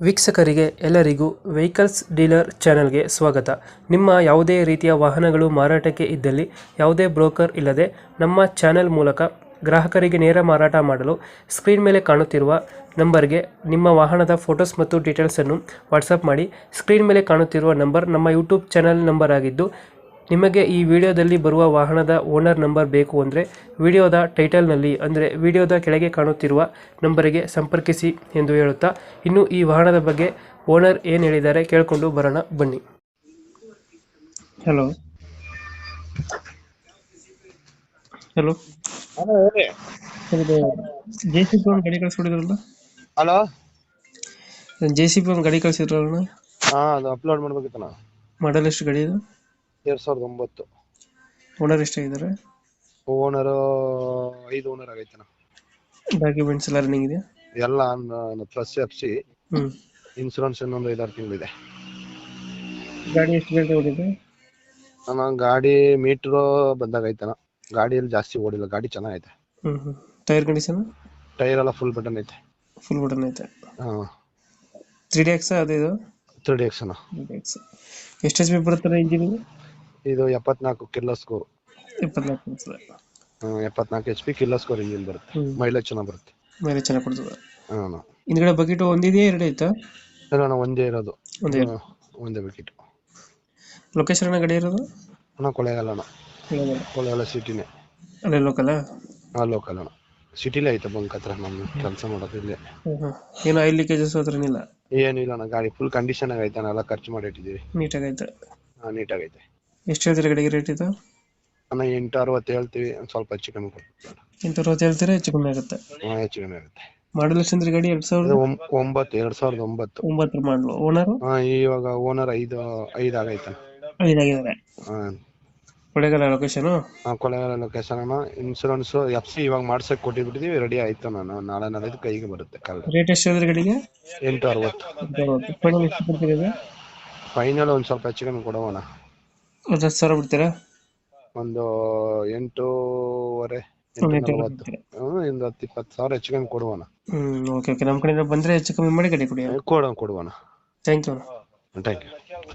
ವೀಕ್ಷಕರಿಗೆ ಎಲ್ಲರಿಗೂ vehicles dealer ಚಾನೆಲ್ಗೆ ಸ್ವಾಗತ. ನಿಮ್ಮ ಯಾವುದೇ ರೀತಿಯ ವಾಹನಗಳು ಮಾರಾಟಕ್ಕೆ ಇದ್ದಲ್ಲಿ ಯಾವುದೇ ಬ್ರೋಕರ್ ಇಲ್ಲದೆ ನಮ್ಮ ಚಾನೆಲ್ ಮೂಲಕ ಗ್ರಾಹಕರಿಗೆ ನೇರ ಮಾರಾಟ ಮಾಡಲು ಸ್ಕ್ರೀನ್ ಮೇಲೆ ಕಾಣುತ್ತಿರುವ ನಂಬರ್ಗೆ ನಿಮ್ಮ ವಾಹನದ ಫೋಟೋಸ್ ಮತ್ತು ಡೀಟೇಲ್ಸನ್ನು ವಾಟ್ಸಪ್ ಮಾಡಿ. ಸ್ಕ್ರೀನ್ ಮೇಲೆ ಕಾಣುತ್ತಿರುವ ನಂಬರ್ ನಮ್ಮ ಯೂಟ್ಯೂಬ್ ಚಾನೆಲ್ ನಂಬರ್ ಆಗಿದ್ದು, ನಿಮಗೆ ಈ ವಿಡಿಯೋದಲ್ಲಿ ಬರುವ ವಾಹನದ ಓನರ್ ನಂಬರ್ ಬೇಕು ಅಂದರೆ ವಿಡಿಯೋದ ಟೈಟಲ್ನಲ್ಲಿ ಅಂದರೆ ವಿಡಿಯೋದ ಕೆಳಗೆ ಕಾಣುತ್ತಿರುವ ನಂಬರಿಗೆ ಸಂಪರ್ಕಿಸಿ ಎಂದು ಹೇಳುತ್ತಾ, ಇನ್ನು ಈ ವಾಹನದ ಬಗ್ಗೆ ಓನರ್ ಏನು ಹೇಳಿದ್ದಾರೆ ಕೇಳಿಕೊಂಡು ಬರೋಣ ಬನ್ನಿ. ಹಲೋ ಹಲೋ ಹಲೋ ಹೇಳಿ. JCB ಒಂದು ಗಾಡಿ ಕಳಿಸ್ಕೊಡಿದ್ರಲ್ಲ, ಹಲೋ JCB ಒಂದು ಗಾಡಿ ಕಳಿಸಿದ್ರಲ್ಲ, ಅದು ಅಪ್ಲೋಡ್ ಮಾಡ್ಬೇಕಿತ್ತಣ್ಣ. ಮಾಡಲ್ ಎಷ್ಟು ಗಾಡಿ ಇದು? 2009. ಓನರ್ ಎಷ್ಟಾಗಿದ್ದಾರೆ? ಓನರ್ 5 ಓನರ್ ಆಗೈತಣ್ಣ. ಡಾಕ್ಯುಮೆಂಟ್ಸ್ ಎಲ್ಲ ರನ್ನಿಂಗ್ ಇದೆಯಾ? ಎಲ್ಲ ಪ್ಲಸ್ FC ಹ್ಞೂ. ಇನ್ಸೂರೆನ್ಸ್ ಇನ್ನೊಂದು 5-6 ತಿಂಗಳಿದೆ. ಗಾಡಿ ಎಷ್ಟು ಗಂಟೆ ಓಡಿದೆ? ಅಣ್ಣ ಗಾಡಿ ಮೀಟರ್ ಬಂದಾಗ ಐತಣ್ಣ. ಗಾಡಿಯಲ್ಲಿ ಜಾಸ್ತಿ ಓಡಿಲ್ಲ, ಗಾಡಿ ಚೆನ್ನಾಗೈತೆ. ಹ್ಞೂ. Tyre condition? ಟೈರ್ ಎಲ್ಲ ಫುಲ್ ಬಟನ್ ಐತೆ. ಫುಲ್ ಬಟನ್ ಐತೆ. ಹಾಂ 3DX ಅದು ಇದು? 3DX ಅಣ್ಣ. 3DX. ಎಷ್ಟು HP ಬರುತ್ತದೆ ಇಂಜಿನ್? ಇದು 74 ಕಿಲೋ ಸ್ಕೋರ್. 24 ಬರ್ತದೆ. 74 HP ಕಿಲೋ ಸ್ಕೋರ್ ಇಂಜಿನ್ ಬರುತ್ತೆ. ಮೈಲೇಜ್ ಚೆನ್ನಾಗಿ ಬರುತ್ತೆ. ಮೈಲೇಜ್ ಚೆನ್ನಾಗಿ ಕೊಡ್ತದೆ. ಹಾಂ. ಹಿಂದ್ಗಡೆ ಬಕೆಟ್ ಒಂದಿದೆಯಾ ಎರಡು ಐತಾ? ಇಲ್ಲ ಅಣ್ಣ, ಒಂದೇ ಇರೋದು. ಒಂದೇ ಬೇಕಿತ್ತು. ಲೊಕೇಶನ್ ಗಾಡಿ ಇರೋದು? ಅಣ್ಣ ಕೊಳ್ಳೇಗಾಲ ಅಣ್ಣ. ಕೊಳ್ಳೇಗಾಲ ಸಿಟಿನೇ. ಅಲ್ಲೇ ಲೋಕಲ್? ಹಾಂ ಲೋಕಲ್ ಅಣ್ಣ. ಸಿಟಿಲೇ ಐತೆ ಬಂಕ್ ಹತ್ರ ನಮ್ಮ ಕೆಲಸ ಮಾಡೋದು ಇಲ್ಲೇ. ಏನು ಆಯಿಲ್ ಲೀಕೇಜಸ್ ಹತ್ರ ಏನಿಲ್ಲ? ಏನಿಲ್ಲ ಅಣ್ಣ, ಗಾಡಿ ಫುಲ್ ಕಂಡೀಷನ್ ಆಗೈತೆ. ಎಲ್ಲ ಖರ್ಚು ಮಾಡಿ ಇಟ್ಟಿದ್ದೀವಿ. ನೀಟಾಗೈತೆ. ಹಾಂ ನೀಟಾಗೈತೆ. ಎಷ್ಟು ಹೇಳ್ತೀರಾ ಗಾಡಿಗೆ ರೇಟ್ ಇದು? ಅಣ್ಣ 860 ಹೇಳ್ತೀವಿ, ಒಂದು ಸ್ವಲ್ಪ ಹೆಚ್ಚು ಕಮ್ಮಿ ಕೊಡ್ತೀವಿ. 860 ಹೇಳ್ತೀರಾ? ಹೆಚ್ಚು ಕಮ್ಮಿ ಆಗುತ್ತೆ. ಹಾಂ ಹೆಚ್ಚು ಕಮ್ಮಿ ಆಗುತ್ತೆ. ಮಾಡಲ್ ಎಷ್ಟು ಅಂದ್ರೆ ಗಾಡಿ? 2009 9 ಮಾಡಲು. ಓನರು? ಹಾಂ ಇವಾಗ ಓನರ್ 5 ಆಗೈತೆ. 5 ಆಗಿದ್ದಾರೆ. ಹಾಂ ಕೊಳ್ಳೇಗಾಲ ಲೊಕೇಶನ್? ಹಾಂ ಕೊಳ್ಳೇಗಾಲ ಲೊಕೇಶನ್ ಅಣ್ಣ. ಇನ್ಸೂರೆನ್ಸ್ FC ಇವಾಗ ಮಾಡ್ಸಕ್ಕೆ ಕೊಟ್ಟಿಬಿಟ್ಟಿದ್ದೀವಿ, ರೆಡಿ ಆಯಿತು. ನಾನು ನಾಳೆ ಕೈಗೆ ಬರುತ್ತೆ ಕಾಲ್. ರೇಟ್ ಎಷ್ಟು ಹೇಳಿದ್ರೆ ಗಾಡಿಗೆ? 860. ಫೈನಲ್ ಎಷ್ಟು ಕೊಡ್ತೀರಾ? ಫೈನಲ್ ಒಂದು ಸ್ವಲ್ಪ ಹೆಚ್ಚು ಕಮ್ಮಿ ಕೊಡೋಣ. ಒಂದು 10,000 ಬಿಡ್ತೀರಾ? ಒಂದು 8.5 840. ಒಂದು 10-20 ಸಾವಿರ ಹೆಚ್ಚು ಕಮ್ಮಿ ಕೊಡುವಣ. ಓಕೆ. ನಮ್ಮ ಕಡೆಯಿಂದ ಬಂದರೆ ಹೆಚ್ಚು ಕಮ್ಮಿ ಮಾಡಿ ಗಾಡಿ ಕೊಡಿ. ಕೊಡುವಣ. Thank you. Thank you.